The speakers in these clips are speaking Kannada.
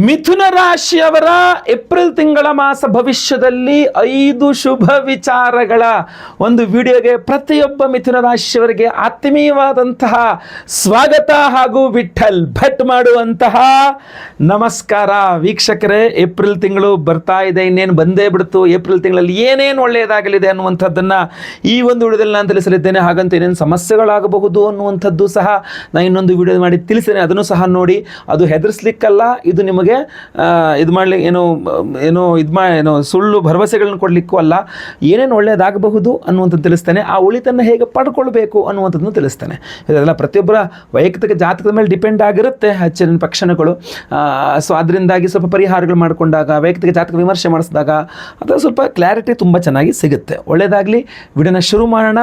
ಮಿಥುನ ರಾಶಿಯವರ ಏಪ್ರಿಲ್ ತಿಂಗಳ ಮಾಸ ಭವಿಷ್ಯದಲ್ಲಿ 5 ಶುಭ ವಿಚಾರಗಳ ಒಂದು ವಿಡಿಯೋಗೆ ಪ್ರತಿಯೊಬ್ಬ ಮಿಥುನ ರಾಶಿಯವರಿಗೆ ಆತ್ಮೀಯವಾದಂತಹ ಸ್ವಾಗತ ಹಾಗೂ ವಿಠಲ್ ಭಟ್ ಮಾಡುವಂತಹ ನಮಸ್ಕಾರ. ವೀಕ್ಷಕರೇ, ಏಪ್ರಿಲ್ ತಿಂಗಳು ಬರ್ತಾ ಇದೆ, ಇನ್ನೇನು ಬಂದೇ ಬಿಡ್ತು. ಏಪ್ರಿಲ್ ತಿಂಗಳಲ್ಲಿ ಏನೇನು ಒಳ್ಳೆಯದಾಗಲಿದೆ ಅನ್ನುವಂಥದ್ದನ್ನು ಈ ಒಂದು ವಿಡಿಯೋದಲ್ಲಿ ನಾನು ತಿಳಿಸಲಿದ್ದೇನೆ. ಹಾಗಂತ ಏನೇನು ಸಮಸ್ಯೆಗಳಾಗಬಹುದು ಅನ್ನುವಂಥದ್ದು ಸಹ ನಾನು ಇನ್ನೊಂದು ವಿಡಿಯೋ ಮಾಡಿ ತಿಳಿಸ್ತೇನೆ. ಅದನ್ನು ಸಹ ನೋಡಿ. ಅದು ಹೆದರ್ಸ್ಲಿಕ್ಕಲ್ಲ, ಇದು ನಿಮಗೆ ಇದು ಮಾಡಲಿ ಏನೋ ಸುಳ್ಳು ಭರವಸೆಗಳನ್ನು ಕೊಡಲಿಕ್ಕೂ ಅಲ್ಲ. ಏನೇನು ಒಳ್ಳೆಯದಾಗಬಹುದು ಅನ್ನುವಂಥದ್ದು ತಿಳಿಸ್ತೇನೆ. ಆ ಒಳಿತನ್ನು ಹೇಗೆ ಪಡ್ಕೊಳ್ಬೇಕು ಅನ್ನುವಂಥದ್ದನ್ನು ತಿಳಿಸ್ತೇನೆ. ಇದೆಲ್ಲ ಪ್ರತಿಯೊಬ್ಬರ ವೈಯಕ್ತಿಕ ಜಾತಕದ ಮೇಲೆ ಡಿಪೆಂಡ್ ಆಗಿರುತ್ತೆ ಹೆಚ್ಚಿನ ಪಕ್ಷಣಗಳು. ಸೊ ಅದರಿಂದಾಗಿ ಸ್ವಲ್ಪ ಪರಿಹಾರಗಳು ಮಾಡಿಕೊಂಡಾಗ, ವೈಯಕ್ತಿಕ ಜಾತಕ ವಿಮರ್ಶೆ ಮಾಡಿಸಿದಾಗ ಅಥವಾ ಸ್ವಲ್ಪ ಕ್ಲಾರಿಟಿ ತುಂಬ ಚೆನ್ನಾಗಿ ಸಿಗುತ್ತೆ. ಒಳ್ಳೆಯದಾಗಲಿ. ವಿಡಿಯೋನ ಶುರು ಮಾಡೋಣ.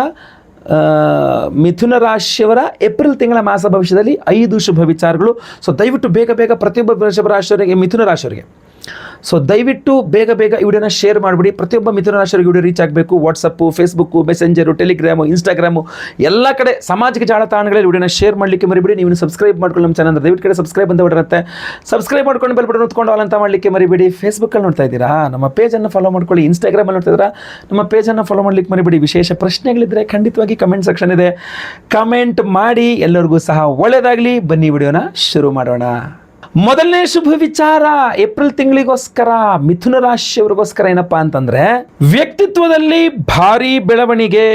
ಮಿಥುನ ರಾಶಿಯವರ ಏಪ್ರಿಲ್ ತಿಂಗಳ ಮಾಸ ಭವಿಷ್ಯದಲ್ಲಿ 5 ಶುಭ ವಿಚಾರಗಳು. ಸೊ ದಯವಿಟ್ಟು ಬೇಗ ಪ್ರತಿಯೊಬ್ಬ ವೃಷಭ ರಾಶಿಯವರಿಗೆ, ಮಿಥುನ ರಾಶಿಯವರಿಗೆ ದಯವಿಟ್ಟು ಬೇಗ ಈ ವಿಡಿಯೋನ ಶೇರ್ ಮಾಡಿಬಿಡಿ. ಪ್ರತಿಯೊಬ್ಬ ಮಿಥುನ ರಾಶಿಯವರಿಗೆ ವಿಡಿಯೋ ರೀಚ್ ಆಗಬೇಕು. WhatsApp, Facebook, messenger, Telegram, Instagram ಎಲ್ಲ ಕಡೆ ಸಾಮಾಜಿಕ ಜಾಲತಾಣಗಳಲ್ಲಿ ವಿಡಿಯೋನ ಶೇರ್ ಮಾಡಲಿಕ್ಕೆ ಮರಿಬೇಡಿ. ನೀವು ಸಬ್ಸ್ಕ್ರೈಬ್ ಮಾಡ್ಕೊಂಡು ನಮ್ಮ ಚಾನಲ್ ದಯವಿಟ್ಟು ಕಡೆ ಸಬ್ಸ್ಕ್ರೈಬ್ ಅಂತ ಬಿಡಿರುತ್ತೆ. ಸಬ್ಸ್ಕ್ರೈಬ್ ಮಾಡ್ಕೊಂಡು ಬೆಲ್ ಬಟನ್ ಹೊತ್ಕೊಂಡು ಆಲ್ ಅಂತ ಮಾಡಲಿಕ್ಕೆ ಮರಿಬೇಡಿ. ಫೇಸ್ಬುಕ್ಕಲ್ಲಿ ನೋಡ್ತಾ ಇದ್ದೀರಾ, ನಮ್ಮ ಪೇಜನ್ನು ಫಾಲೋ ಮಾಡ್ಕೊಳ್ಳಿ. ಇನ್ಸ್ಟಾಗ್ರಾಮಲ್ಲಿ ನೋಡ್ತಾ ಇದ್ದೀರಾ, ನಮ್ಮ ಪೇಜನ್ನು ಫಾಲೋ ಮಾಡಲಿಕ್ಕೆ ಮರಿಬೇಡಿ. ವಿಶೇಷ ಪ್ರಶ್ನೆಗಳಿದ್ದರೆ ಖಂಡಿತವಾಗಿ ಕಮೆಂಟ್ ಸೆಕ್ಷನ್ ಇದೆ, ಕಮೆಂಟ್ ಮಾಡಿ. ಎಲ್ಲರಿಗೂ ಸಹ ಒಳ್ಳೆಯದಾಗಲಿ. ಬನ್ನಿ ವಿಡಿಯೋನ ಶುರು ಮಾಡೋಣ. ಮೊದಲನೇ ಶುಭ ವಿಚಾರ ಏಪ್ರಿಲ್ ತಿಂಗಳಿಗೋಸ್ಕರ, ಮಿಥುನ ರಾಶಿಯವರಿಗೋಸ್ಕರ ಏನಪ್ಪಾ ಅಂತಂದ್ರೆ, ವ್ಯಕ್ತಿತ್ವದಲ್ಲಿ ಭಾರಿ ಬೆಳವಣಿಗೆ.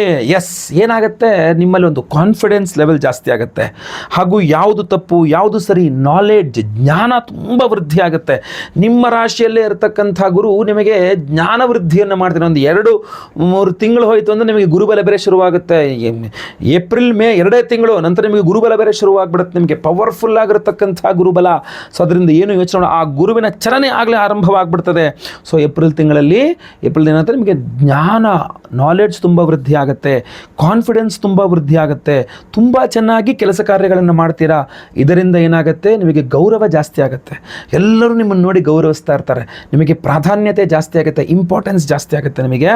ಏನಾಗುತ್ತೆ, ನಿಮ್ಮಲ್ಲಿ ಒಂದು ಕಾನ್ಫಿಡೆನ್ಸ್ ಲೆವೆಲ್ ಜಾಸ್ತಿ ಆಗುತ್ತೆ. ಹಾಗೂ ಯಾವುದು ತಪ್ಪು ಯಾವುದು ಸರಿ, ನಾಲೆಡ್ಜ್, ಜ್ಞಾನ ತುಂಬ ವೃದ್ಧಿ ಆಗುತ್ತೆ. ನಿಮ್ಮ ರಾಶಿಯಲ್ಲೇ ಇರತಕ್ಕಂಥ ಗುರು ನಿಮಗೆ ಜ್ಞಾನ ವೃದ್ಧಿಯನ್ನು ಮಾಡ್ತಾರೆ. ಒಂದು 2-3 ತಿಂಗಳು ಹೋಯಿತು ಅಂದರೆ ನಿಮಗೆ ಗುರುಬಲ ಬೇರೆ ಶುರುವಾಗುತ್ತೆ. ಏಪ್ರಿಲ್ ಮೇ 2 ತಿಂಗಳು ನಂತರ ನಿಮಗೆ ಗುರುಬಲ ಬೇರೆ ಶುರುವಾಗ್ಬಿಡುತ್ತೆ. ನಿಮಗೆ ಪವರ್ಫುಲ್ ಆಗಿರತಕ್ಕಂಥ ಗುರುಬಲ. ಸೊ ಅದರಿಂದ ಏನು ಯೋಚನೆ, ಆ ಗುರುವಿನ ಚಲನೆ ಆಗಲೇ ಆರಂಭವಾಗ್ಬಿಡ್ತದೆ. ಸೊ ಏಪ್ರಿಲ್ ತಿಂಗಳಲ್ಲಿ ಏನಂತ ನಿಮಗೆ ಜ್ಞಾನ, ನಾಲೆಡ್ಜ್ ತುಂಬ ವೃದ್ಧಿ ಆಗುತ್ತೆ. ಕಾನ್ಫಿಡೆನ್ಸ್ ತುಂಬ ವೃದ್ಧಿ ಆಗುತ್ತೆ. ತುಂಬ ಚೆನ್ನಾಗಿ ಕೆಲಸ ಕಾರ್ಯಗಳನ್ನು ಮಾಡ್ತೀರಾ. ಇದರಿಂದ ಏನಾಗುತ್ತೆ, ನಿಮಗೆ ಗೌರವ ಜಾಸ್ತಿ ಆಗುತ್ತೆ. ಎಲ್ಲರೂ ನಿಮ್ಮನ್ನು ನೋಡಿ ಗೌರವಿಸ್ತಾ ಇರ್ತಾರೆ. ನಿಮಗೆ ಪ್ರಾಧಾನ್ಯತೆ ಜಾಸ್ತಿ ಆಗುತ್ತೆ, ಇಂಪಾರ್ಟೆನ್ಸ್ ಜಾಸ್ತಿ ಆಗುತ್ತೆ. ನಿಮಗೆ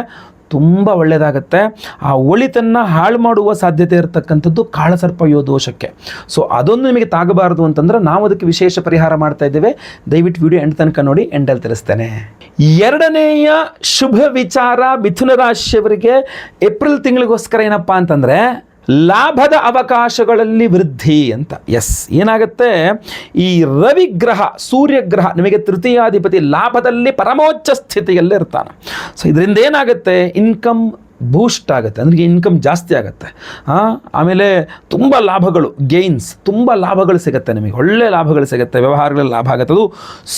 ತುಂಬ ಒಳ್ಳೆಯದಾಗುತ್ತೆ. ಆ ಒಳಿತನ್ನು ಹಾಳು ಮಾಡುವ ಸಾಧ್ಯತೆ ಇರತಕ್ಕಂಥದ್ದು ಕಾಳಸರ್ಪ ದೋಷಕ್ಕೆ. ಸೊ ಅದೊಂದು ನಿಮಗೆ ತಾಗಬಾರದು ಅಂತಂದ್ರೆ ನಾವು ಅದಕ್ಕೆ ವಿಶೇಷ ಪರಿಹಾರ ಮಾಡ್ತಾ ಇದ್ದೇವೆ. ದಯವಿಟ್ಟು ವಿಡಿಯೋ ಎಂಡ್ ತನಕ ನೋಡಿ, ಎಂಡಲ್ಲಿ ತಿಳಿಸ್ತೇನೆ. ಎರಡನೆಯ ಶುಭ ವಿಚಾರ ಮಿಥುನ ರಾಶಿಯವರಿಗೆ ಏಪ್ರಿಲ್ ತಿಂಗಳಿಗೋಸ್ಕರ ಏನಪ್ಪಾ ಅಂತಂದರೆ, ಲಾಭದ ಅವಕಾಶಗಳಲ್ಲಿ ವೃದ್ಧಿ ಅಂತ. ಏನಾಗುತ್ತೆ, ಈ ರವಿಗ್ರಹ, ಸೂರ್ಯಗ್ರಹ ನಿಮಗೆ ತೃತೀಯಾಧಿಪತಿ ಲಾಭದಲ್ಲಿ ಪರಮೋಚ್ಚ ಸ್ಥಿತಿಯಲ್ಲಿ ಇರ್ತಾನೆ. ಸೊ ಇದರಿಂದ ಏನಾಗುತ್ತೆ, ಇನ್ಕಮ್ ಬೂಸ್ಟ್ ಆಗುತ್ತೆ, ಅಂದರೆ ಇನ್ಕಮ್ ಜಾಸ್ತಿ ಆಗುತ್ತೆ. ಆಮೇಲೆ ತುಂಬ ಲಾಭಗಳು, ಗೇನ್ಸ್, ತುಂಬ ಲಾಭಗಳು ಸಿಗುತ್ತೆ. ನಿಮಗೆ ಒಳ್ಳೆ ಲಾಭಗಳು ಸಿಗುತ್ತೆ, ವ್ಯವಹಾರಗಳಲ್ಲಿ ಲಾಭ ಆಗುತ್ತೆ. ಅದು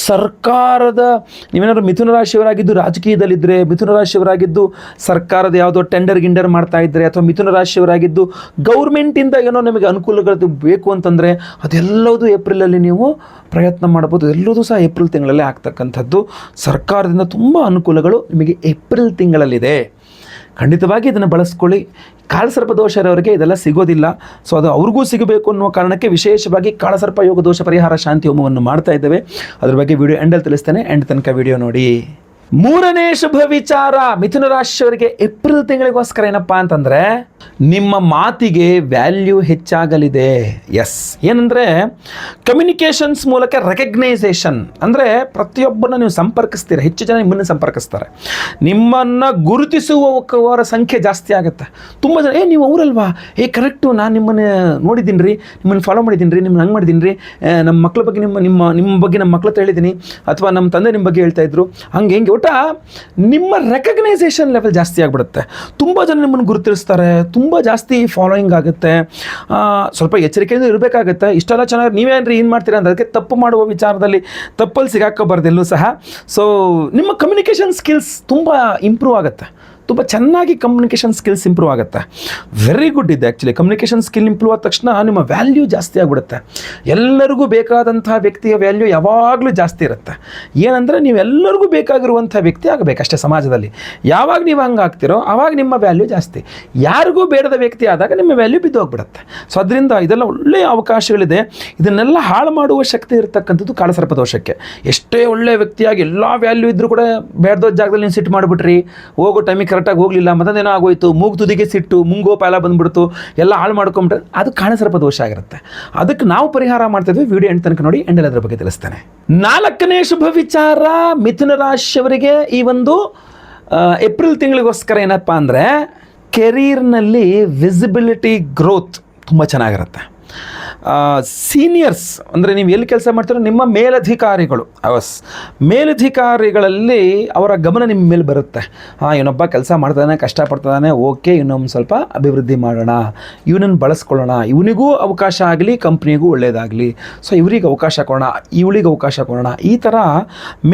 ಸರ್ಕಾರದ, ನೀವೇನಾದ್ರು ಮಿಥುನ ರಾಶಿಯವರಾಗಿದ್ದು ರಾಜಕೀಯದಲ್ಲಿದ್ದರೆ, ಮಿಥುನ ರಾಶಿಯವರಾಗಿದ್ದು ಸರ್ಕಾರದ ಯಾವುದೋ ಟೆಂಡರ್ ಮಾಡ್ತಾ ಇದ್ದರೆ, ಅಥವಾ ಮಿಥುನ ರಾಶಿಯವರಾಗಿದ್ದು ಗೌರ್ಮೆಂಟಿಂದ ಏನೋ ನಿಮಗೆ ಅನುಕೂಲಗಳು ಬೇಕು ಅಂತಂದರೆ ಅದೆಲ್ಲವೂ ಏಪ್ರಿಲಲ್ಲಿ ನೀವು ಪ್ರಯತ್ನ ಮಾಡ್ಬೋದು. ಎಲ್ಲದೂ ಸಹ ಏಪ್ರಿಲ್ ತಿಂಗಳಲ್ಲೇ ಆಗ್ತಕ್ಕಂಥದ್ದು. ಸರ್ಕಾರದಿಂದ ತುಂಬ ಅನುಕೂಲಗಳು ನಿಮಗೆ ಏಪ್ರಿಲ್ ತಿಂಗಳಲ್ಲಿದೆ. ಖಂಡಿತವಾಗಿ ಇದನ್ನು ಬಳಸ್ಕೊಳ್ಳಿ. ಕಾಳಸರ್ಪ ದೋಷ ಇರೋರಿಗೆ ಇದೆಲ್ಲ ಸಿಗೋದಿಲ್ಲ. ಸೊ ಅದು ಅವ್ರಿಗೂ ಸಿಗಬೇಕು ಅನ್ನುವ ಕಾರಣಕ್ಕೆ ವಿಶೇಷವಾಗಿ ಕಾಳಸರ್ಪ ಯೋಗ ದೋಷ ಪರಿಹಾರ ಶಾಂತಿ ಹೋಮವನ್ನು ಮಾಡ್ತಾ ಇದ್ದೇವೆ. ಅದ್ರ ಬಗ್ಗೆ ವಿಡಿಯೋ ಎಂಡಲ್ಲಿ ತಿಳಿಸ್ತೇನೆ, ಎಂಡ್ ತನಕ ವಿಡಿಯೋ ನೋಡಿ. ಮೂರನೇ ಶುಭ ವಿಚಾರ ಮಿಥುನ ರಾಶಿಯವರಿಗೆ ಏಪ್ರಿಲ್ ತಿಂಗಳಿಗೋಸ್ಕರ ಏನಪ್ಪಾ ಅಂತಂದರೆ, ನಿಮ್ಮ ಮಾತಿಗೆ ವ್ಯಾಲ್ಯೂ ಹೆಚ್ಚಾಗಲಿದೆ. ಏನಂದರೆ, ಕಮ್ಯುನಿಕೇಷನ್ಸ್ ಮೂಲಕ ರೆಕಗ್ನೈಸೇಷನ್, ಅಂದರೆ ಪ್ರತಿಯೊಬ್ಬರನ್ನ ನೀವು ಸಂಪರ್ಕಿಸ್ತೀರ, ಹೆಚ್ಚು ಜನ ನಿಮ್ಮನ್ನು ಸಂಪರ್ಕಿಸ್ತಾರೆ. ನಿಮ್ಮನ್ನು ಗುರುತಿಸುವವರ ಸಂಖ್ಯೆ ಜಾಸ್ತಿ ಆಗುತ್ತೆ. ತುಂಬ ಜನ ನೀವು ಅವರಲ್ವಾ, ಕರೆಕ್ಟು, ನಾನು ನಿಮ್ಮನ್ನು ನೋಡಿದ್ದೀನಿ ರೀ, ನಿಮ್ಮನ್ನು ಫಾಲೋ ಮಾಡಿದ್ದೀನಿ ರೀ, ನಿಮ್ಮನ್ನು ಹಂಗೆ ಮಾಡಿದ್ದೀನಿ ರೀ, ನಮ್ಮ ಮಕ್ಕಳ ಬಗ್ಗೆ ನಿಮ್ಮ ಬಗ್ಗೆ ನಮ್ಮ ಮಕ್ಕಳ ಹತ್ರ ಹೇಳಿದ್ದೀನಿ, ಅಥವಾ ನಮ್ಮ ತಂದೆ ನಿಮ್ಮ ಬಗ್ಗೆ ಹೇಳ್ತಾ ಇದ್ರು, ಹಂಗೆ ಒಟ್ಟ ನಿಮ್ಮ ರೆಕಗ್ನೈಸೇಷನ್ ಲೆವೆಲ್ ಜಾಸ್ತಿ ಆಗಿಬಿಡುತ್ತೆ. ತುಂಬ ಜನ ನಿಮ್ಮನ್ನು ಗುರುತಿಸ್ತಾರೆ, ತುಂಬ ಜಾಸ್ತಿ ಫಾಲೋಯಿಂಗ್ ಆಗುತ್ತೆ. ಸ್ವಲ್ಪ ಎಚ್ಚರಿಕೆಯಿಂದ ಇರಬೇಕಾಗುತ್ತೆ. ಇಷ್ಟೆಲ್ಲ ಚೆನ್ನಾಗಿ ನೀವೇನ್ರಿ ಏನು ಮಾಡ್ತೀರಾ ಅಂತ ಅದಕ್ಕೆ ತಪ್ಪು ಮಾಡುವ ವಿಚಾರದಲ್ಲಿ ತಪ್ಪಲ್ಲಿ ಸಿಗಾಕೋಬಾರ್ದು ಎಲ್ಲೂ ಸಹ. ಸೊ ನಿಮ್ಮ ಕಮ್ಯುನಿಕೇಷನ್ ಸ್ಕಿಲ್ಸ್ ತುಂಬ ಇಂಪ್ರೂವ್ ಆಗುತ್ತೆ. ತುಂಬ ಚೆನ್ನಾಗಿ ಕಮ್ಯುನಿಕೇಷನ್ ಸ್ಕಿಲ್ಸ್ ಇಂಪ್ರೂವ್ ಆಗುತ್ತೆ. ವೆರಿ ಗುಡ್ ಇದೆ ಆ್ಯಕ್ಚುಲಿ. ಕಮ್ಯುನಿಕೇಷನ್ ಸ್ಕಿಲ್ ಇಂಪ್ರೂವ್ ಆದ ತಕ್ಷಣ ನಿಮ್ಮ ವ್ಯಾಲ್ಯೂ ಜಾಸ್ತಿ ಆಗಿಬಿಡುತ್ತೆ. ಎಲ್ಲರಿಗೂ ಬೇಕಾದಂಥ ವ್ಯಕ್ತಿಯ ವ್ಯಾಲ್ಯೂ ಯಾವಾಗಲೂ ಜಾಸ್ತಿ ಇರುತ್ತೆ. ಏನಂದರೆ ನೀವು ಎಲ್ಲರಿಗೂ ಬೇಕಾಗಿರುವಂಥ ವ್ಯಕ್ತಿ ಆಗಬೇಕಷ್ಟೇ ಸಮಾಜದಲ್ಲಿ. ಯಾವಾಗ ನೀವು ಹಂಗೆ ಆಗ್ತಿರೋ ಆವಾಗ ನಿಮ್ಮ ವ್ಯಾಲ್ಯೂ ಜಾಸ್ತಿ. ಯಾರಿಗೂ ಬೇಡದ ವ್ಯಕ್ತಿ ಆದಾಗ ನಿಮ್ಮ ವ್ಯಾಲ್ಯೂ ಬಿದ್ದೋಗ್ಬಿಡುತ್ತೆ. ಸೊ ಅದರಿಂದ ಇದೆಲ್ಲ ಒಳ್ಳೆಯ ಅವಕಾಶಗಳಿದೆ. ಇದನ್ನೆಲ್ಲ ಹಾಳು ಮಾಡುವ ಶಕ್ತಿ ಇರತಕ್ಕಂಥದ್ದು ಕಾಳಸರ್ಪ ದೋಷಕ್ಕೆ. ಎಷ್ಟೇ ಒಳ್ಳೆಯ ವ್ಯಕ್ತಿಯಾಗಿ ಎಲ್ಲ ವ್ಯಾಲ್ಯೂ ಇದ್ದರೂ ಕೂಡ ಬೇಡದ ಜಾಗದಲ್ಲಿ ನೀವು ಸಿಟ್ಟು ಮಾಡಿಬಿಟ್ರಿ, ಹೋಗೋ ಟೈಮಿಗೆ ಕರೆಕ್ಟಾಗಿ ಹೋಗಲಿಲ್ಲ, ಮತ್ತದೇನೋ ಆಗೋಯ್ತು, ಮೂಗು ತುದಿಗೆ ಸಿಟ್ಟು, ಮುಂಗೋಪ ಎಲ್ಲ ಬಂದುಬಿಡ್ತು, ಎಲ್ಲ ಹಾಳು ಮಾಡ್ಕೊಂಬಿಟ್ರೆ ಅದು ಕಾಳಸರ್ಪ ದೋಷ ಆಗಿರುತ್ತೆ. ಅದಕ್ಕೆ ನಾವು ಪರಿಹಾರ ಮಾಡ್ತಿದ್ವಿ. ವಿಡಿಯೋ ಎಂಟು ತನಕ ನೋಡಿ, ಎಂಡಲ್ಲಿ ಅದ್ರ ಬಗ್ಗೆ ತಿಳಿಸ್ತೇನೆ. 4ನೇ ಶುಭ ವಿಚಾರ ಮಿಥುನ ರಾಶಿಯವರಿಗೆ ಈ ಒಂದು ಏಪ್ರಿಲ್ ತಿಂಗಳಿಗೋಸ್ಕರ ಏನಪ್ಪ ಅಂದರೆ, ಕೆರೀರ್ನಲ್ಲಿ ವಿಸಿಬಿಲಿಟಿ ಗ್ರೋತ್ ತುಂಬ ಚೆನ್ನಾಗಿರುತ್ತೆ. ಸೀನಿಯರ್ಸ್ ಅಂದರೆ ನೀವು ಎಲ್ಲಿ ಕೆಲಸ ಮಾಡ್ತೀರೋ ನಿಮ್ಮ ಮೇಲಧಿಕಾರಿಗಳು, ಮೇಲಧಿಕಾರಿಗಳಲ್ಲಿ ಅವರ ಗಮನ ನಿಮ್ಮ ಮೇಲೆ ಬರುತ್ತೆ. ಇವನೊಬ್ಬ ಕೆಲಸ ಮಾಡ್ತಾನೆ, ಕಷ್ಟಪಡ್ತಾನೆ, ಓಕೆ, ಇನ್ನೊಂದು ಸ್ವಲ್ಪ ಅಭಿವೃದ್ಧಿ ಮಾಡೋಣ, ಇವನನ್ನು ಬಳಸ್ಕೊಳ್ಳೋಣ, ಇವನಿಗೂ ಅವಕಾಶ ಆಗಲಿ, ಕಂಪ್ನಿಗೂ ಒಳ್ಳೆಯದಾಗಲಿ, ಸೊ ಇವರಿಗೆ ಅವಕಾಶ ಕೊಡೋಣ, ಇವಳಿಗೆ ಅವಕಾಶ ಕೊಡೋಣ. ಈ ಥರ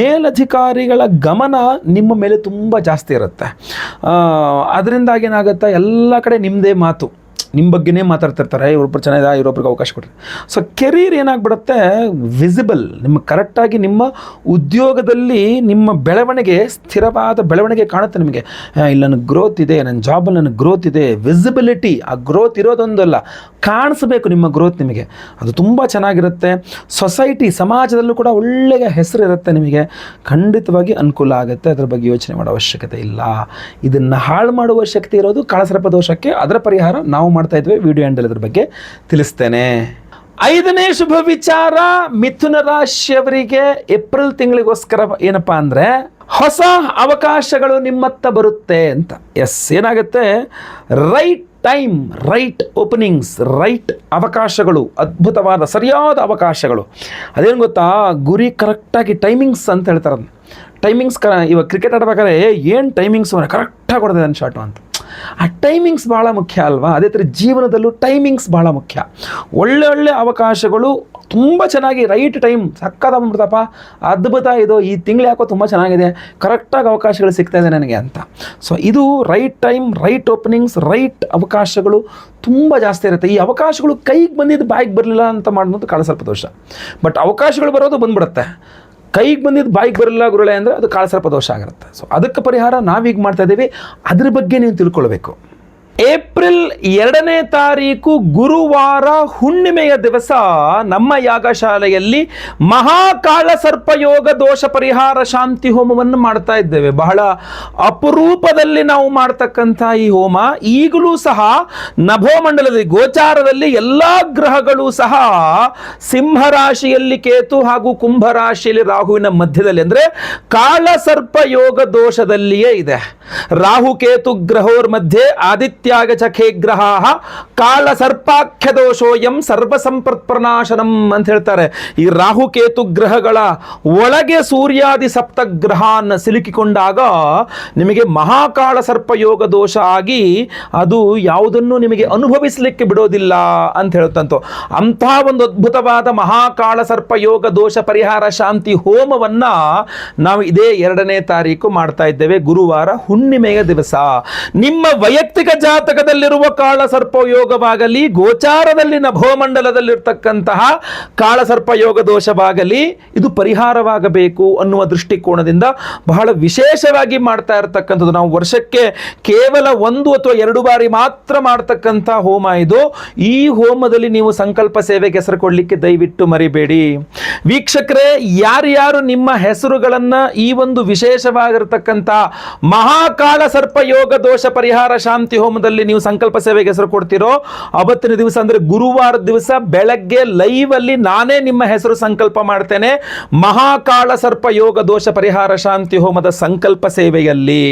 ಮೇಲಧಿಕಾರಿಗಳ ಗಮನ ನಿಮ್ಮ ಮೇಲೆ ತುಂಬ ಜಾಸ್ತಿ ಇರುತ್ತೆ. ಅದರಿಂದಾಗಿ ಏನಾಗುತ್ತೆ, ಎಲ್ಲ ಕಡೆ ನಿಮ್ಮದೇ ಮಾತು, ನಿಮ್ಮ ಬಗ್ಗೆನೇ ಮಾತಾಡ್ತಿರ್ತಾರೆ. ಇವರೊಬ್ಬರು ಚೆನ್ನಾಗಿದೆ, ಇವರೊಬ್ರಿಗೆ ಅವಕಾಶ ಕೊಡ್ರಿ. ಸೊ ಕೆರೀರ್ ಏನಾಗ್ಬಿಡುತ್ತೆ, ವಿಸಿಬಲ್, ನಿಮ್ಮ ಕರೆಕ್ಟಾಗಿ ನಿಮ್ಮ ಉದ್ಯೋಗದಲ್ಲಿ ನಿಮ್ಮ ಬೆಳವಣಿಗೆ, ಸ್ಥಿರವಾದ ಬೆಳವಣಿಗೆ ಕಾಣುತ್ತೆ ನಿಮಗೆ. ಇಲ್ಲಿ ನನಗೆ ಗ್ರೋತ್ ಇದೆ, ನನ್ನ ಜಾಬಲ್ಲಿ ನನಗೆ ಗ್ರೋತ್ ಇದೆ, ವಿಸಿಬಿಲಿಟಿ. ಆ ಗ್ರೋತ್ ಇರೋದೊಂದಲ್ಲ, ಕಾಣಿಸ್ಬೇಕು ನಿಮ್ಮ ಗ್ರೋತ್ ನಿಮಗೆ, ಅದು ತುಂಬ ಚೆನ್ನಾಗಿರುತ್ತೆ. ಸೊಸೈಟಿ, ಸಮಾಜದಲ್ಲೂ ಕೂಡ ಒಳ್ಳೆಯ ಹೆಸರು ಇರುತ್ತೆ ನಿಮಗೆ, ಖಂಡಿತವಾಗಿ ಅನುಕೂಲ ಆಗುತ್ತೆ. ಅದರ ಬಗ್ಗೆ ಯೋಚನೆ ಮಾಡೋ ಅವಶ್ಯಕತೆ ಇಲ್ಲ. ಇದನ್ನು ಹಾಳು ಮಾಡುವ ಶಕ್ತಿ ಇರೋದು ಕಾಳಸರ್ಪ ದೋಷಕ್ಕೆ. ಅದರ ಪರಿಹಾರ ನಾವು ಮಾಡ್ತಾ ಇದ್ವಿ. ವಿಡಿಯೋ ಎಂಡಲ್ಲಿ ಅದ್ರ ಬಗ್ಗೆ ತಿಳಿಸ್ತೇನೆ. 5ನೇ ಶುಭ ವಿಚಾರ ಮಿಥುನ ರಾಶಿಯವರಿಗೆ ಏಪ್ರಿಲ್ ತಿಂಗಳಿಗೋಸ್ಕರ ಏನಪ್ಪಾ ಅಂದರೆ, ಹೊಸ ಅವಕಾಶಗಳು ನಿಮ್ಮತ್ತ ಬರುತ್ತೆ ಅಂತ. ಏನಾಗುತ್ತೆ, right time, right openings, right ಅವಕಾಶಗಳು, ಅದ್ಭುತವಾದ ಸರಿಯಾದ ಅವಕಾಶಗಳು. ಅದೇನು ಗೊತ್ತಾ, ಗುರಿ ಕರೆಕ್ಟಾಗಿ ಟೈಮಿಂಗ್ಸ್ ಅಂತ ಹೇಳ್ತಾರೆ. ಟೈಮಿಂಗ್ಸ್ ಇವಾಗ ಕ್ರಿಕೆಟ್ ಆಡಬೇಕಾದ್ರೆ ಏನು ಟೈಮಿಂಗ್ಸ್ ಕರೆಕ್ಟಾಗಿ ಹೊಡೆದಿದೆ ನನ್ನ ಶಾಟು ಅಂತ. ಆ ಟೈಮಿಂಗ್ಸ್ ಭಾಳ ಮುಖ್ಯ ಅಲ್ವಾ? ಅದೇ ಥರ ಜೀವನದಲ್ಲೂ ಟೈಮಿಂಗ್ಸ್ ಭಾಳ ಮುಖ್ಯ. ಒಳ್ಳೆ ಅವಕಾಶಗಳು ತುಂಬ ಚೆನ್ನಾಗಿ ರೈಟ್ ಟೈಮ್ ಸಕ್ಕದ ಬಂದ್ಬಿಡ್ತಪ್ಪ, ಅದ್ಭುತ, ಇದು ಈ ತಿಂಗಳು ಯಾಕೋ ತುಂಬ ಚೆನ್ನಾಗಿದೆ, ಕರೆಕ್ಟಾಗಿ ಅವಕಾಶಗಳು ಸಿಗ್ತಾ ಇದೆ ನನಗೆ ಅಂತ. ಸೊ ಇದು right time, right openings, right ಅವಕಾಶಗಳು ತುಂಬ ಜಾಸ್ತಿ ಇರುತ್ತೆ. ಈ ಅವಕಾಶಗಳು ಕೈಗೆ ಬಂದಿದ್ದು ಬಾಯಿಗೆ ಬರಲಿಲ್ಲ ಅಂತ ಮಾಡೋದು ಕಾಳಸರ್ಪ ದೋಷ. ಬಟ್ ಅವಕಾಶಗಳು ಬರೋದು ಬಂದ್ಬಿಡುತ್ತೆ, ಕೈಗೆ ಬಂದಿದ್ದು ಬಾಯಿಗೆ ಬರಲ್ಲ ಗುರುಳೆ ಅಂದರೆ ಅದು ಕಾಳಸರ್ಪ ದೋಷ ಆಗಿರುತ್ತೆ. ಸೊ ಅದಕ್ಕೆ ಪರಿಹಾರ ನಾವೀಗ ಮಾಡ್ತಾ ಇದ್ದೀವಿ, ಅದ್ರ ಬಗ್ಗೆ ನೀವು ತಿಳ್ಕೊಳ್ಬೇಕು. ಏಪ್ರಿಲ್ 2ನೇ ತಾರೀಕು ಗುರುವಾರ ಹುಣ್ಣಿಮೆಯ ದಿವಸ ನಮ್ಮ ಯಾಗಶಾಲೆಯಲ್ಲಿ ಮಹಾಕಾಳ ಸರ್ಪಯೋಗ ದೋಷ ಪರಿಹಾರ ಶಾಂತಿ ಹೋಮವನ್ನು ಮಾಡ್ತಾ ಇದ್ದೇವೆ. ಬಹಳ ಅಪರೂಪದಲ್ಲಿ ನಾವು ಮಾಡ್ತಕ್ಕಂಥ ಈ ಹೋಮ ಈಗಲೂ ಸಹ ನಭೋಮಂಡಲದಲ್ಲಿ ಗೋಚಾರದಲ್ಲಿ ಎಲ್ಲ ಗ್ರಹಗಳು ಸಹ ಸಿಂಹರಾಶಿಯಲ್ಲಿ ಕೇತು ಹಾಗೂ ಕುಂಭರಾಶಿಯಲ್ಲಿ ರಾಹುವಿನ ಮಧ್ಯದಲ್ಲಿ, ಅಂದರೆ ಕಾಳ ಸರ್ಪಯೋಗ ದೋಷದಲ್ಲಿಯೇ ಇದೆ. ರಾಹು ಕೇತು ಗ್ರಹೋರ್ ಮಧ್ಯೆ ಆದಿತ್ಯ ತ್ಯಾಗಚಖೇ ಗ್ರಹ ಕಾಳ ಸರ್ಪಾಖ್ಯ ದೋಷೋಯಂ ಸರ್ವ ಸಂಪತ್ ಪ್ರನಾಶನಂ ಅಂತ ಹೇಳ್ತಾರೆ. ಈ ರಾಹುಕೇತು ಗ್ರಹಗಳ ಒಳಗೆ ಸೂರ್ಯಾದಿ ಸಪ್ತ ಗ್ರಹನ ಸಿಲುಕಿಕೊಂಡಾಗ ನಿಮಗೆ ಮಹಾಕಾಳ ಸರ್ಪಯೋಗ ದೋಷ ಆಗಿ ಅದು ಯಾವುದನ್ನು ನಿಮಗೆ ಅನುಭವಿಸಲಿಕ್ಕೆ ಬಿಡೋದಿಲ್ಲ ಅಂತ ಹೇಳ್ತಂತು. ಅಂತಹ ಒಂದು ಅದ್ಭುತವಾದ ಮಹಾಕಾಳ ಸರ್ಪಯೋಗ ದೋಷ ಪರಿಹಾರ ಶಾಂತಿ ಹೋಮವನ್ನ ನಾವು ಇದೇ 2ನೇ ತಾರೀಕು ಮಾಡ್ತಾ ಇದ್ದೇವೆ, ಗುರುವಾರ ಹುಣ್ಣಿಮೆಯ ದಿವಸ. ನಿಮ್ಮ ವೈಯಕ್ತಿಕ ಜಾತಕದಲ್ಲಿರುವ ಕಾಳ ಸರ್ಪಯೋಗವಾಗಲಿ, ಗೋಚಾರದಲ್ಲಿ ನಭೋಮಂಡಲದಲ್ಲಿರ್ತಕ್ಕಂತಹ ಕಾಳ ಸರ್ಪಯೋಗ ದೋಷವಾಗಲಿ, ಇದು ಪರಿಹಾರವಾಗಬೇಕು ಅನ್ನುವ ದೃಷ್ಟಿಕೋನದಿಂದ ಬಹಳ ವಿಶೇಷವಾಗಿ ಮಾಡ್ತಾ ಇರತಕ್ಕಂಥದ್ದು. ನಾವು ವರ್ಷಕ್ಕೆ ಕೇವಲ 1 ಅಥವಾ 2 ಬಾರಿ ಮಾತ್ರ ಮಾಡ್ತಕ್ಕಂಥ ಹೋಮ ಇದು. ಈ ಹೋಮದಲ್ಲಿ ನೀವು ಸಂಕಲ್ಪ ಸೇವೆಗೆ ಹೆಸರು ಕೊಡಲಿಕ್ಕೆ ದಯವಿಟ್ಟು ಮರಿಬೇಡಿ. ವೀಕ್ಷಕರೇ, ಯಾರ್ಯಾರು ನಿಮ್ಮ ಹೆಸರುಗಳನ್ನ ಈ ಒಂದು ವಿಶೇಷವಾಗಿರತಕ್ಕಂಥ ಮಹಾಕಾಳ ಸರ್ಪಯೋಗ ದೋಷ ಪರಿಹಾರ ಶಾಂತಿ ಹೋಮದಲ್ಲಿ ನೀವು ಸಂಕಲ್ಪ ಸೇವೆಗೆ ಹೆಸರು ಕೊಡ್ತೀರೋ, ಅವತ್ತಿನ ದಿವಸ ಅಂದ್ರೆ ಗುರುವಾರದ ದಿವಸ ಬೆಳಗ್ಗೆ ಲೈವ್ ಅಲ್ಲಿ ನಾನೇ ನಿಮ್ಮ ಹೆಸರು ಸಂಕಲ್ಪ ಮಾಡ್ತೇನೆ ಮಹಾಕಾಳ ಸರ್ಪಯೋಗ ದೋಷ ಪರಿಹಾರ ಶಾಂತಿ ಹೋಮದ ಸಂಕಲ್ಪ ಸೇವೆಯಲ್ಲಿ.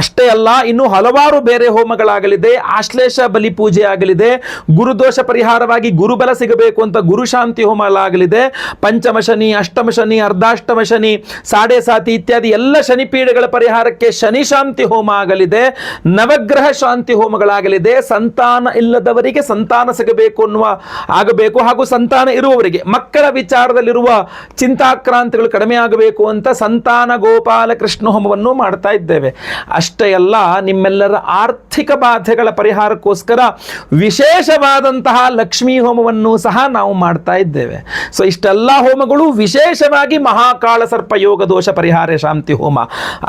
ಅಷ್ಟೇ ಅಲ್ಲ, ಇನ್ನು ಹಲವಾರು ಬೇರೆ ಹೋಮಗಳಾಗಲಿದೆ, ಆಶ್ಲೇಷ ಬಲಿ ಪೂಜೆ ಆಗಲಿದೆ, ಗುರುದೋಷ ಪರಿಹಾರವಾಗಿ ಗುರುಬಲ ಸಿಗಬೇಕು ಅಂತ ಗುರು ಶಾಂತಿ ಹೋಮ ಆಗಲಿದೆ, ಪಂಚಮ ಶನಿ, ಅಷ್ಟಮ ಶನಿ, ಅರ್ಧಾಷ್ಟಮ ಶನಿ, ಸಾಡೆ ಸಾತಿ ಇತ್ಯಾದಿ ಎಲ್ಲ ಶನಿ ಪೀಡೆಗಳ ಪರಿಹಾರಕ್ಕೆ ಶನಿ ಶಾಂತಿ ಹೋಮ ಆಗಲಿದೆ, ನವಗ್ರಹ ಶಾಂತಿ ಹೋಮಗಳಾಗಲಿದೆ, ಸಂತಾನ ಇಲ್ಲದವರಿಗೆ ಸಂತಾನ ಸಿಗಬೇಕು ಅನ್ನುವ ಆಗಬೇಕು, ಹಾಗೂ ಸಂತಾನ ಇರುವವರಿಗೆ ಮಕ್ಕಳ ವಿಚಾರದಲ್ಲಿರುವ ಚಿಂತಾಕ್ರಾಂತಿಗಳು ಕಡಿಮೆ ಆಗಬೇಕು ಅಂತ ಸಂತಾನ ಗೋಪಾಲ ಕೃಷ್ಣ ಹೋಮವನ್ನು ಮಾಡ್ತಾ ಇದ್ದೇವೆ. ಅಷ್ಟೇ ಅಲ್ಲ, ನಿಮ್ಮೆಲ್ಲರ ಆರ್ಥಿಕ ಬಾಧೆಗಳ ಪರಿಹಾರಕ್ಕೋಸ್ಕರ ವಿಶೇಷವಾದಂತಹ ಲಕ್ಷ್ಮೀ ಹೋಮವನ್ನು ಸಹ ನಾವು ಮಾಡ್ತಾ ಇದ್ದೇವೆ. ಸೊ ಇಷ್ಟೆಲ್ಲ ಹೋಮಗಳು ವಿಶೇಷವಾಗಿ ಮಹಾಕಾಳ ಸರ್ಪಯೋಗ ದೋಷ ಪರಿಹಾರ ಶಾಂತಿ ಹೋಮ.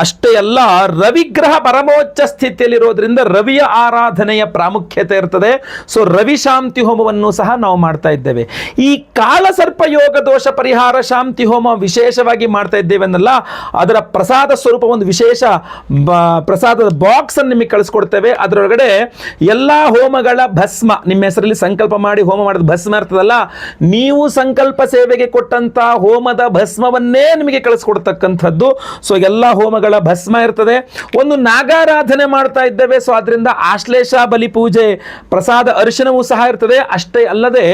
ಅಷ್ಟೇ ಅಲ್ಲ, ರವಿಗ್ರಹ ಪರಮೋಚ್ಚ ಸ್ಥಿತಿಯಲ್ಲಿರೋದ್ರಿಂದ ರವಿಯ ಆರಾಧನೆಯ ಪ್ರಾಮುಖ್ಯತೆ ಇರ್ತದೆ. ಸೊ ರವಿ ಶಾಂತಿ ಹೋಮವನ್ನು ಸಹ ನಾವು ಮಾಡ್ತಾ ಇದ್ದೇವೆ. ಈ ಕಾಳಸರ್ಪ ಯೋಗ ದೋಷ ಪರಿಹಾರ ಶಾಂತಿ ಹೋಮ ವಿಶೇಷವಾಗಿ ಮಾಡ್ತಾ ಇದ್ದೇವೆ ಅನ್ನಲ್ಲ, ಅದರ ಪ್ರಸಾದ ಸ್ವರೂಪ ಒಂದು ವಿಶೇಷ ಪ್ರಸಾದದ ಬಾಕ್ಸ್ ಅನ್ನು ನಿಮಗೆ ಕಳಿಸ್ಕೊಡ್ತೇವೆ. ಅದರೊಳಗಡೆ ಎಲ್ಲಾ ಹೋಮಗಳ ಭಸ್ಮ, ನಿಮ್ಮ ಹೆಸರಲ್ಲಿ ಸಂಕಲ್ಪ ಮಾಡಿ ಹೋಮ ಮಾಡಿದ ಭಸ್ಮ ಇರ್ತದಲ್ಲ, ನೀವು ಸಂಕಲ್ಪ ಸೇವೆಗೆ ಕೊಟ್ಟಂತ ಹೋಮದ ಭಸ್ಮವನ್ನೇ ನಿಮಗೆ ಕಳಿಸ್ಕೊಡ್ತಕ್ಕಂಥದ್ದು. ಸೊ ಎಲ್ಲ ಹೋಮಗಳ ಭಸ್ಮ ಇರ್ತದೆ. ಒಂದು ನಾಗಾರಾಧನೆ ಮಾಡ್ತಾ ಇದ್ದೇವೆ, ಸೊ ಅದರಿಂದ ಆಶ್ಲೇಷ ಬಲಿ ಪೂಜೆ ಪ್ರಸಾದ ಅರಿಶಿನವೂ ಸಹ ಇರ್ತದೆ. ಅಷ್ಟೇ ಅಲ್ಲದೆ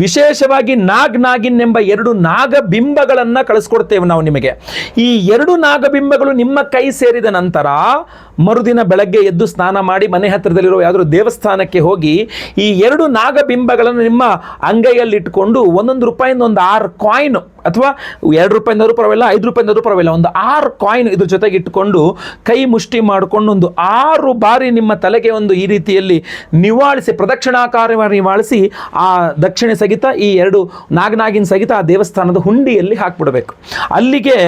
ವಿಶೇಷವಾಗಿ ನಾಗಿನ್ ಎಂಬ 2 ನಾಗಬಿಂಬಗಳನ್ನ ಕಳಿಸ್ಕೊಡ್ತೇವೆ ನಾವು ನಿಮಗೆ. ಈ 2 ನಾಗಬಿಂಬಗಳು ನಿಮ್ಮ ಕೈ ಸೇರಿದ ನಂತರ ಮರುದಿನ ಬೆಳಗ್ಗೆ ಎದ್ದು ಸ್ನಾನ ಮಾಡಿ ಮನೆ ಹತ್ತಿರದಲ್ಲಿರೋ ಯಾವುದಾದ್ರು ದೇವಸ್ಥಾನಕ್ಕೆ ಹೋಗಿ ಈ 2 ನಾಗಬಿಂಬಗಳನ್ನು ನಿಮ್ಮ ಅಂಗೈಯಲ್ಲಿ ಇಟ್ಕೊಂಡು ₹1 ಒಂದು 6 ಕಾಯಿನ್, ಅಥವಾ ₹2 ಪರವಾಗಿಲ್ಲ, ₹5 ಪರವಾಗಿಲ್ಲ, ಒಂದು 6 ಕಾಯಿನ್ ಇದ್ರ ಜೊತೆಗೆ ಇಟ್ಟುಕೊಂಡು ಕೈ ಮುಷ್ಟಿ ಮಾಡಿಕೊಂಡು ಒಂದು 6 ಬಾರಿ ನಿಮ್ಮ ತಲೆಗೆ ಒಂದು ಈ ರೀತಿಯಲ್ಲಿ ನಿವಾಳಿಸಿ, ಪ್ರದಕ್ಷಿಣಾಕಾರವಾಗಿ ನಿವಾಳಿಸಿ ಆ ದಕ್ಷಿಣೆ ಸಹಿತ ಈ 2 ನಾಗಿನ ಸಹಿತ ಆ ದೇವಸ್ಥಾನದ ಹುಂಡಿಯಲ್ಲಿ ಹಾಕ್ಬಿಡಬೇಕು. ಅಲ್ಲಿಗೆ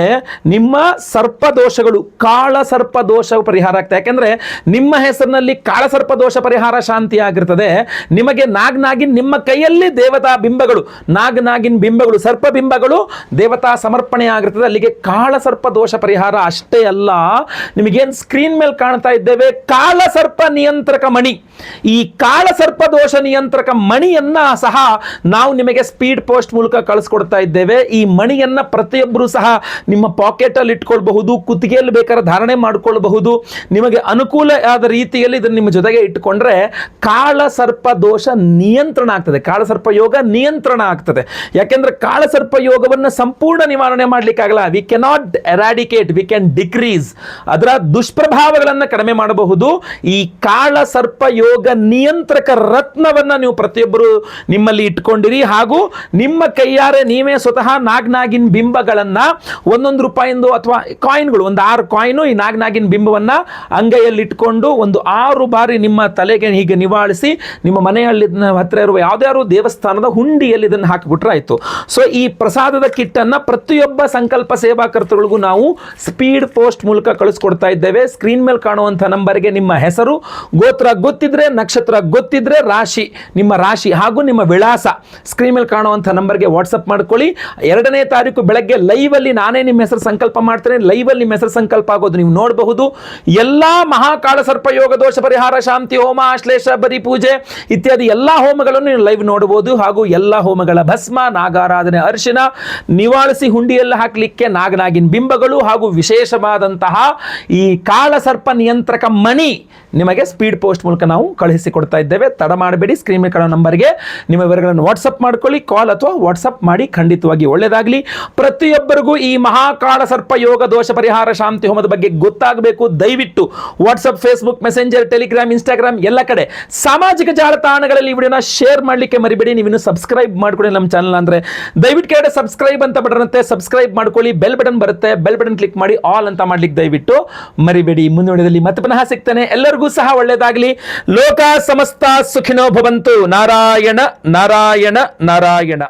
ನಿಮ್ಮ ಸರ್ಪದೋಷಗಳು, ಕಾಳ ಸರ್ಪದೋಷ ಪರಿಹಾರ ಆಗ್ತದೆ. ಯಾಕೆಂದ್ರೆ ನಿಮ್ಮ ಹೆಸರಿನಲ್ಲಿ ಕಾಳ ಸರ್ಪದೋಷ ಪರಿಹಾರ ಶಾಂತಿ ಆಗಿರ್ತದೆ. ನಿಮಗೆ ನಾಗಿನ್ ನಿಮ್ಮ ಕೈಯಲ್ಲಿ ದೇವತಾ ಬಿಂಬಗಳು, ನಾಗಿನ್ ಬಿಂಬಗಳು, ಸರ್ಪ ಬಿಂಬಗಳು ದೇವತಾ ಸಮರ್ಪಣೆ ಆಗಿರ್ತದೆ. ಅಲ್ಲಿಗೆ ಕಾಳ ಸರ್ಪ ದೋಷ ಪರಿಹಾರ ಅಷ್ಟೇ ಅಲ್ಲ, ನಿಮಗೇನು ಸ್ಕ್ರೀನ್ ಮೇಲೆ ಕಾಣ್ತಾ ಇದ್ದೇವೆ ಕಾಳ ಸರ್ಪ ನಿಯಂತ್ರಕ ಮಣಿ, ಈ ಕಾಳ ಸರ್ಪ ದೋಷ ನಿಯಂತ್ರಕ ಮಣಿಯನ್ನ ಸಹ ನಾವು ನಿಮಗೆ ಸ್ಪೀಡ್ ಪೋಸ್ಟ್ ಮೂಲಕ ಕಳಿಸ್ಕೊಡ್ತಾ ಇದ್ದೇವೆ. ಈ ಮಣಿಯನ್ನ ಪ್ರತಿಯೊಬ್ಬರು ಸಹ ನಿಮ್ಮ ಪಾಕೆಟ್ ಅಲ್ಲಿ ಇಟ್ಕೊಳ್ಬಹುದು, ಕುತ್ತಿಗೆಯಲ್ಲಿ ಬೇಕಾದ್ರೆ ಧಾರಣೆ ಮಾಡಿಕೊಳ್ಳಬಹುದು. ನಿಮಗೆ ಅನುಕೂಲ ಆದ ರೀತಿಯಲ್ಲಿ ಇದನ್ನು ನಿಮ್ಮ ಜೊತೆಗೆ ಇಟ್ಟುಕೊಂಡ್ರೆ ಕಾಳ ಸರ್ಪ ದೋಷ ನಿಯಂತ್ರಣ ಆಗ್ತದೆ, ಕಾಳ ಸರ್ಪ ಯೋಗ ನಿಯಂತ್ರಣ ಆಗ್ತದೆ. ಯಾಕೆಂದ್ರೆ ಕಾಳ ಸರ್ಪ ಯೋಗವನ್ನು ಸಂಪೂರ್ಣ ನಿವಾರಣೆ ಮಾಡಲಿಕ್ಕಾಗಲ್ಲ. We cannot eradicate, we can decrease, ಅದರ ದುಷ್ಪ್ರಭಾವಗಳನ್ನು ಕಡಿಮೆ ಮಾಡಬಹುದು. ಈ ಕಾಳ ಸರ್ಪ ಯೋಗ ನಿಯಂತ್ರಕ ರತ್ನವನ್ನ ನೀವು ಪ್ರತಿಯೊಬ್ಬರು ನಿಮ್ಮಲ್ಲಿ ಇಟ್ಕೊಂಡಿರಿ. ಹಾಗೂ ನಿಮ್ಮ ಕೈಯಾರೆ ನೀವೇ ಸ್ವತಃ ನಾಗಿನ್ ಬಿಂಬಗಳನ್ನ ₹1 ಅಥವಾ ಕಾಯಿನ್ಗಳು, ಒಂದು 6 ಕಾಯಿನು ಈ ನಾಗಿನ್ ಬಿಂಬವನ್ನ ಅಂಗೈಯಲ್ಲಿ ಇಟ್ಕೊಂಡು ಒಂದು 6 ಬಾರಿ ನಿಮ್ಮ ತಲೆಗೆ ಹೀಗೆ ನಿವಾಳಿಸಿ ನಿಮ್ಮ ಮನೆಯಲ್ಲಿ ಹತ್ತಿರ ಇರುವ ಯಾವ್ದಾದ್ರು ದೇವಸ್ಥಾನದ ಹುಂಡಿಯಲ್ಲಿ ಇದನ್ನು ಹಾಕಿಬಿಟ್ರೆ ಆಯ್ತು. ಸೊ ಈ ಪ್ರಸಾದದ ಕಿಟ್ ಅನ್ನ ಪ್ರತಿಯೊಬ್ಬ ಸಂಕಲ್ಪ ಸೇವಾಕರ್ತಗಳಿಗೂ ನಾವು ಸ್ಪೀಡ್ ಪೋಸ್ಟ್ ಮೂಲಕ ಕಳಿಸ್ಕೊಡ್ತಾ ಇದ್ದೇವೆ. ಸ್ಕ್ರೀನ್ ಮೇಲೆ ಕಾಣುವಂತಹ ನಂಬರ್ಗೆ ನಿಮ್ಮ ಹೆಸರು, ಗೋತ್ರ ಗೊತ್ತಿದ್ರೆ, ನಕ್ಷತ್ರ ಗೊತ್ತಿದ್ರೆ, ರಾಶಿ, ನಿಮ್ಮ ರಾಶಿ ಹಾಗೂ ನಿಮ್ಮ ವಿಳಾಸ ಸ್ಕ್ರೀನ್ ಮೇಲೆ ಕಾಣುವಂತಹ ನಂಬರ್ಗೆ ವಾಟ್ಸಪ್ ಮಾಡ್ಕೊಳ್ಳಿ. 2ನೇ ತಾರೀಕು ಬೆಳಗ್ಗೆ ಲೈವ್ ಅಲ್ಲಿ ನಾನೇ ನಿಮ್ಮ ಹೆಸರು ಸಂಕಲ್ಪ ಮಾಡ್ತೇನೆ. ಲೈವ್ ಅಲ್ಲಿ ನಿಮ್ಮ ಹೆಸರು ಸಂಕಲ್ಪ ಆಗೋದು ನೀವು ನೋಡಬಹುದು. ಎಲ್ಲಾ ಮಹಾಕಾಳ ಸರ್ಪ ಯೋಗ ದೋಷ ಪರಿಹಾರ ಶಾಂತಿ ಹೋಮ, ಆಶ್ಲೇಷ ಬರಿ ಪೂಜೆ ಇತ್ಯಾದಿ ಎಲ್ಲಾ ಹೋಮಗಳನ್ನು ನೀವು ಲೈವ್ ನೋಡಬಹುದು. ಹಾಗೂ ಎಲ್ಲಾ ಹೋಮಗಳ ಭಸ್ಮ, ನಾಗಾರಾಧನೆ ಅರಿಶಿನ, ನಿವಾಳಿಸಿ ಹುಂಡಿಯಲ್ಲಿ ಹಾಕಲಿಕ್ಕೆ ನಾಗಿನ್ ಬಿಂಬಗಳು ಹಾಗೂ ವಿಶೇಷವಾದಂತಹ ಈ ಕಾಳ ಸರ್ಪ ನಿಯಂತ್ರಕ ಮಣಿ ನಿಮಗೆ ಸ್ಪೀಡ್ ಪೋಸ್ಟ್ ಮೂಲಕ ನಾವು ಕಳುಹಿಸಿಕೊಡ್ತಾ ಇದ್ದೇವೆ. ತಡ ಮಾಡಬೇಡಿ, ಸ್ಕ್ರೀನ್ ಮೇಲೆ ಕಾಣೋ ನಂಬರ್ಗೆ ನಿಮ್ಮ ವಿವರಗಳನ್ನು ವಾಟ್ಸಪ್ ಮಾಡ್ಕೊಳ್ಳಿ, ಕಾಲ್ ಅಥವಾ ವಾಟ್ಸಪ್ ಮಾಡಿ. ಖಂಡಿತವಾಗಿ ಒಳ್ಳೆಯದಾಗಲಿ. ಪ್ರತಿಯೊಬ್ಬರಿಗೂ ಈ ಮಹಾಕಾಳ ಸರ್ಪ ಯೋಗ ದೋಷ ಪರಿಹಾರ ಶಾಂತಿ ಹೋಮದ ಬಗ್ಗೆ ಗೊತ್ತಾಗಬೇಕು. ದಯವಿಟ್ಟು WhatsApp, Facebook, messenger, Telegram, Instagram ಎಲ್ಲ ಕಡೆ ಸಾಮಾಜಿಕ ಜಾಲತಾಣಗಳಲ್ಲಿ ಈ ವಿಡಿಯೋನ ಶೇರ್ ಮಾಡಲಿಕ್ಕೆ ಮರಿಬೇಡಿ. ನೀವಿನ್ನು ಸಬ್ಸ್ಕ್ರೈಬ್ ಮಾಡ್ಕೊಳ್ಳಿ ನಮ್ಮ ಚಾನಲ್ ಅಂದ್ರೆ ದಯವಿಟ್ಟು ಕೆಳಗಡೆ ಸಬ್ಸ್ಕ್ರೈಬ್ ಅಂತ ಬಟನ್ ಇರುತ್ತೆ, ಸಬ್ಸ್ಕ್ರೈಬ್ ಮಾಡ್ಕೊಳ್ಳಿ. ಬೆಲ್ ಬಟನ್ ಬರುತ್ತೆ, ಬೆಲ್ ಬಟನ್ ಕ್ಲಿಕ್ ಮಾಡಿ ಆಲ್ ಅಂತ ಮಾಡ್ಲಿಕ್ಕೆ ದಯವಿಟ್ಟು ಮರಿಬೇಡಿ. ಮುಂದಿನ ವಿಡಿಯೋದಲ್ಲಿ ಮತ್ತೆ ಪುನಃ ಸಿಗ್ತಾನೆ. ಎಲ್ಲರಿಗೂ ಸಹ ಒಳ್ಳೆಯದಾಗಲಿ. ಲೋಕ ಸಮಸ್ತ ಸುಖಿನೋ ಭವಂತು. ನಾರಾಯಣ ನಾರಾಯಣ ನಾರಾಯಣ.